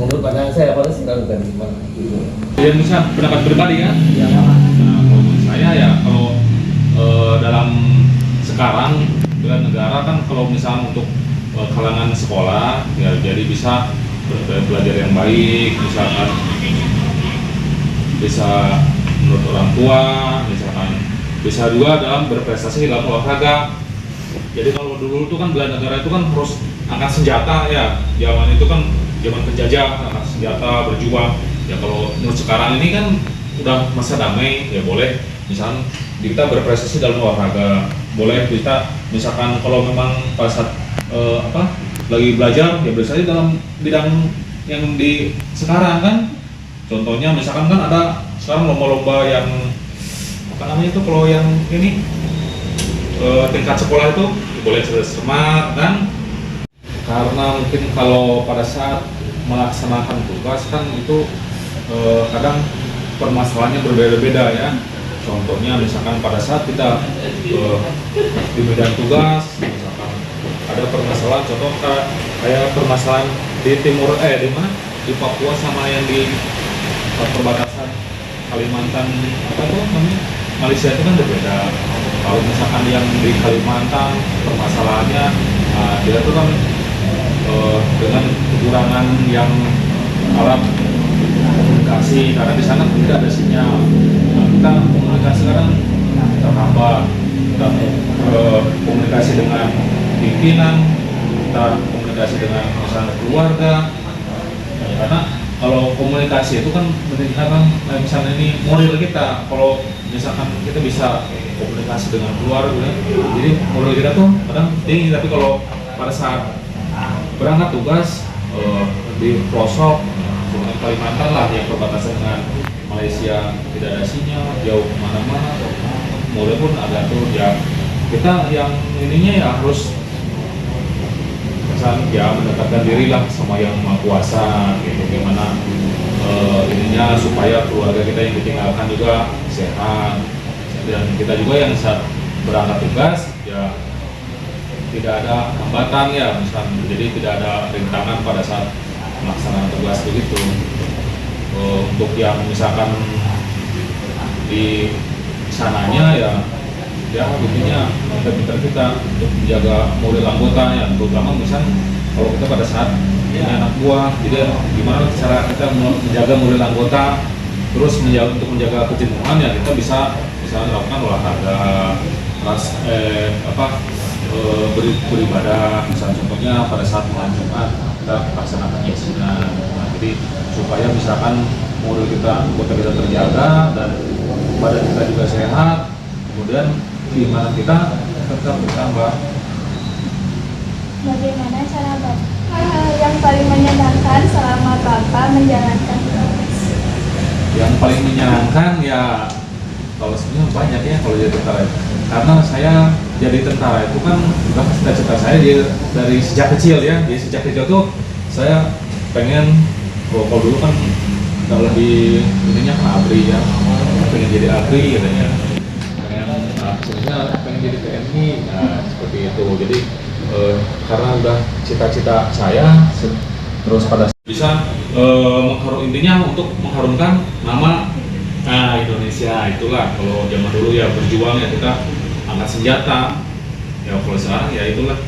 menurut pandangan saya apa sih kalau kan gimana gitu. Ya bisa pendapat pribadi kan? Ya, Nah, kalau menurut saya ya kalau dalam sekarang bela negara kan kalau misalnya untuk kalangan sekolah ya jadi bisa belajar yang baik, misalkan bisa menurut orang tua, misalkan bisa juga dalam berprestasi dalam olahraga. Jadi kalau dulu itu kan bela negara itu kan harus angkat senjata ya, zaman itu kan zaman penjajah angkat senjata berjuang. Ya kalau menurut sekarang ini kan udah masa damai ya boleh misalkan kita berprestasi dalam olahraga, boleh kita misalkan kalau memang pada saat lagi belajar ya biasanya dalam bidang yang di sekarang kan, contohnya misalkan kan ada sekarang lomba-lomba yang apa namanya itu kalau yang ini tingkat sekolah itu boleh smart kan, karena mungkin kalau pada saat melaksanakan tugas kan itu kadang permasalahannya berbeda-beda ya. Contohnya misalkan pada saat kita di medan tugas misalkan ada permasalahan, contoh kayak permasalahan di timur di mana di Papua sama yang di perbatasan Kalimantan apa tuh namanya Malaysia itu kan berbeda. Kalau misalkan yang di Kalimantan permasalahannya dia tuh kan dengan kekurangan yang alat komunikasi karena di sana tidak ada sinyal. Nah, kita komunikasi sekarang terhambat, kita komunikasi dengan pimpinan, kita komunikasi dengan misalnya keluarga, ya, karena kalau komunikasi itu kan meningkatkan misalnya ini moral kita. Kalau misalkan kita bisa komunikasi dengan keluarga, jadi moral kita tuh kadang tinggi. Tapi kalau pada saat berangkat tugas di pelosok Sungai Kalimantan lah yang perbatasan dengan Malaysia tidak ada sinyal, jauh kemana-mana, moral pun agak turun ya. Kita yang ininya ya harus ya mendekatkan diri lah sama yang maha kuasa gitu, gimana ininya supaya keluarga kita yang ditinggalkan juga sehat, dan kita juga yang saat berangkat tugas ya tidak ada hambatan ya misalnya, jadi tidak ada rintangan pada saat melaksanakan tugas begitu. Untuk yang misalkan di sananya ya intinya pintar-pintar kita untuk menjaga moral anggota ya, terutama misalnya kalau kita pada saat ini anak buah, jadi gimana cara kita menjaga moral anggota, terus untuk menjaga kejenuhan ya kita bisa misalnya melakukan olahraga, beribadah, misalnya contohnya pada saat malam Jumat kita laksanakan yasinan. Nah, jadi supaya misalkan moral kita anggota kita terjaga dan badan kita juga sehat, kemudian keimanan kita tetap bertambah. Bagaimana cara Bapak yang paling menyenangkan selama Bapak menjalankan tugas? Yang paling menyenangkan ya kalau sebenarnya banyak ya kalau jadi tentara, karena saya jadi tentara itu kan udah cita-cita saya dari sejak kecil ya. Di sejak kecil tuh saya pengen kalau dulu kan kalau di ininya kan ABRI ya, pengen jadi ABRI katanya, pengen jadi TNI, nah seperti itu. Jadi karena udah cita-cita saya terus pada bisa intinya untuk mengharumkan nama Indonesia. Itulah kalau zaman dulu ya berjuang ya kita angkat senjata, ya kalau sekarang ya itulah.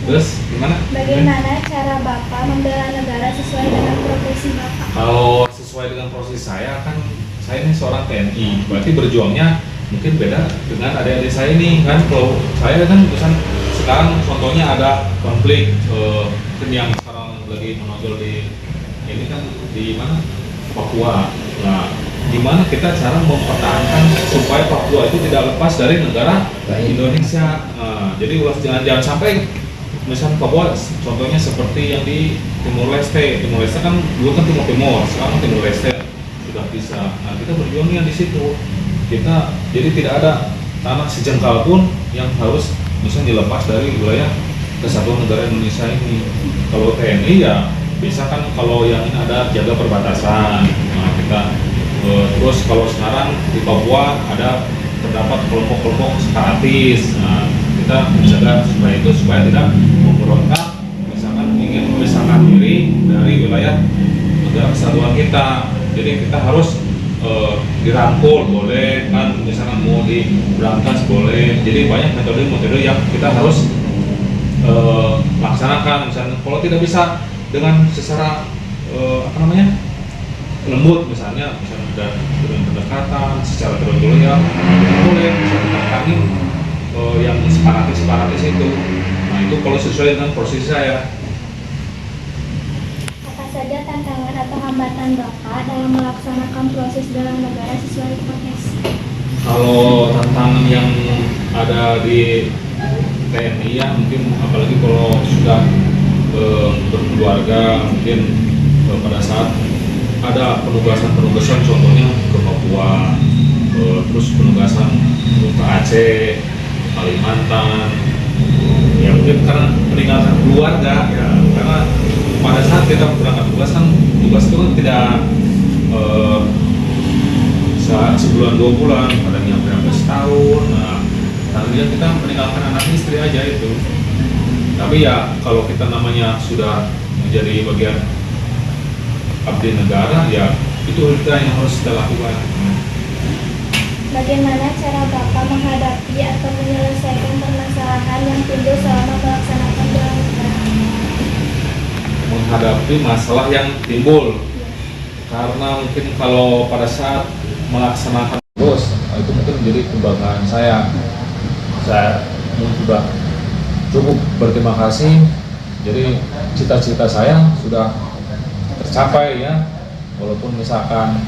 Terus gimana? Bagaimana cara Bapak membela negara sesuai dengan profesi Bapak? Kalau sesuai dengan profesi saya kan saya ini seorang TNI, berarti berjuangnya mungkin beda dengan adik-adik saya ini kan. Kalau saya kan misalnya sekarang contohnya ada konflik yang sekarang lagi menonjol di ini kan di mana Papua. Nah, gimana kita cara mempertahankan supaya Papua itu tidak lepas dari negara Indonesia. Jadi jangan sampai misalnya Papua contohnya seperti yang di Timur Leste. Timur Leste kan dulu kan Timur Timur, sekarang Timur Leste sudah bisa. Nah, kita berjuangnya di situ. Kita jadi tidak ada tanah sejengkal pun yang harus misalnya dilepas dari wilayah kesatuan negara Indonesia ini. Kalau TNI ya bisa kan kalau yang ada jaga perbatasan. Nah, kita terus kalau sekarang di Papua ada terdapat kelompok-kelompok separatis. Nah, kita menjaga supaya tidak memberontak, misalkan ingin memisahkan diri dari wilayah kita. Jadi kita harus dirangkul boleh kan, misalkan mau diberantas boleh. Jadi banyak metode-metode yang kita harus laksanakan. Misalnya kalau tidak bisa dengan secara lembut, misalnya dengan pendekatan secara terus ya boleh bisa kita tangani yang separatis itu. Nah itu kalau sesuai dengan posisi saya. Apa saja tantangan atau hambatan Bapak dalam melaksanakan proses bela negara sesuai profesi? Kalau tantangan yang ada di TNI ya mungkin apalagi kalau sudah berkeluarga, mungkin pada saat ada penugasan contohnya ke Papua, terus penugasan ke Aceh, Kalimantan, ya mungkin karena peninggalkan keluarga ya, karena pada saat kita berangkat tugas itu kan tidak saat sebulan 2 bulan, kadang yang berapa setahun. Nah, tadinya kita meninggalkan anak istri aja itu. Tapi ya kalau kita namanya sudah menjadi bagian abdi negara, ya itu kita yang harus kita lakukan. Bagaimana cara Bapak menghadapi atau menyelesaikan permasalahan yang timbul selama melaksanakan bela negara? Menghadapi masalah yang timbul, karena mungkin kalau pada saat melaksanakan terus itu mungkin menjadi kebanggaan saya sudah cukup berterima kasih. Jadi cita-cita saya sudah tercapai ya, walaupun misalkan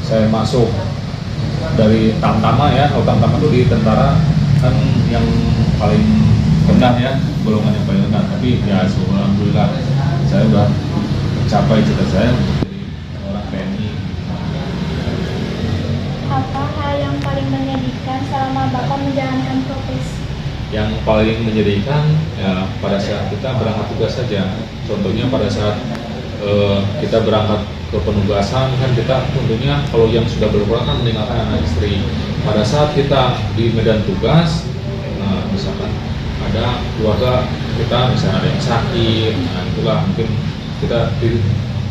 saya masuk dari Tamtama ya, kalau Tamtama itu di tentara kan yang paling rendah ya, golongan yang paling rendah, tapi ya alhamdulillah saya sudah mencapai cita saya menjadi orang TNI. Apa hal yang paling menyedihkan selama Bapak menjalankan profesi? Yang paling menyedihkan ya pada saat kita berangkat tugas saja. Contohnya pada saat kita berangkat ke penugasan kan kita tentunya kalau yang sudah berkeluarga kan meninggalkan anak istri. Pada saat kita di medan tugas, nah, misalkan ada keluarga kita misalnya ada yang sakit, nah itulah mungkin kita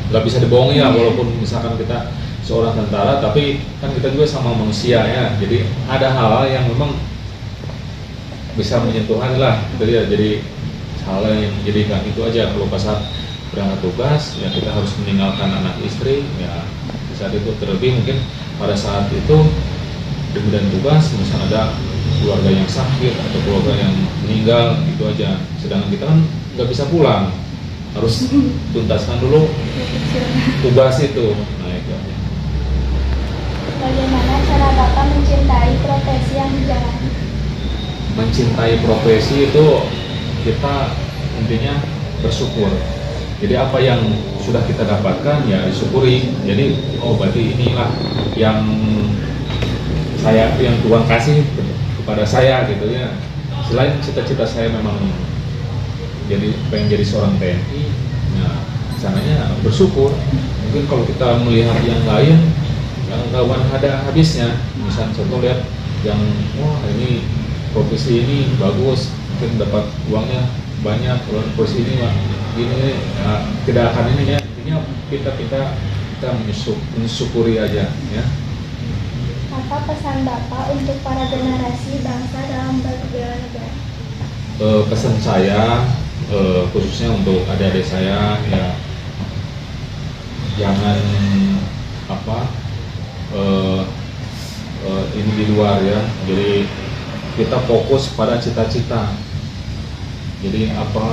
nggak bisa dibohongi ya, walaupun misalkan kita seorang tentara, tapi kan kita juga sama manusia ya. Jadi ada hal-hal yang memang bisa menyentuh hati lah, jadi hal yang menjadikan itu aja. Kalau pas saat berangkat tugas ya kita harus meninggalkan anak istri ya, di saat itu terlebih mungkin pada saat itu di medan tugas misalnya ada keluarga yang sakit atau keluarga yang meninggal, itu aja. Sedangkan kita kan nggak bisa pulang, harus tuntaskan dulu tugas itu. Nah itu aja. Bagaimana cara Bapak mencintai profesi yang dijalani? Mencintai profesi itu kita intinya bersyukur. Jadi apa yang sudah kita dapatkan ya disyukuri. Jadi oh berarti inilah yang Tuhan kasih kepada saya gitu ya. Selain cita-cita saya memang pengen jadi seorang TNI, nah sananya bersyukur. Mungkin kalau kita melihat yang lain yang kawan ada habisnya, misalnya contoh lihat yang wah ini profesi ini bagus, mungkin dapat uangnya banyak, kalau profesi ini mah gini, nah, tidak akan ini ya. Intinya kita mensyukuri aja ya. Apa pesan Bapak untuk para generasi bangsa dalam berbela negara? Pesan saya khususnya untuk adik-adik saya ya, jangan ini di luar ya. Jadi kita fokus pada cita-cita. Jadi apa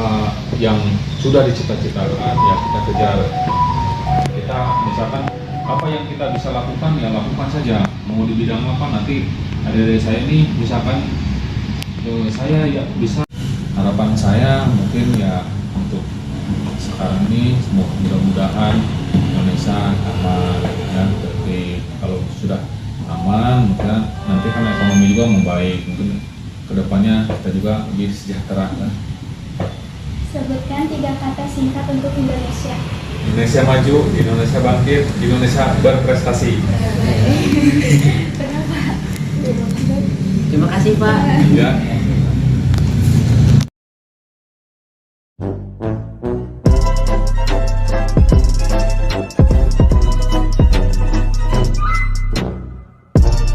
yang sudah dicita-citakan ya kita kejar. Kita misalkan apa yang kita bisa lakukan ya lakukan saja. Mau di bidang apa nanti adik-adik saya ini misalkan saya ya bisa. Harapan saya mungkin ya untuk sekarang ini mudah-mudahan Indonesia aman ya. Jadi kalau sudah aman maka nanti kan ekonomi juga membaik, mungkin kedepannya kita juga lebih sejahtera kan. Sebutkan 3 kata singkat untuk Indonesia. Indonesia maju, Indonesia bangkit, Indonesia berprestasi. Kenapa? Terima kasih Pak. Ya.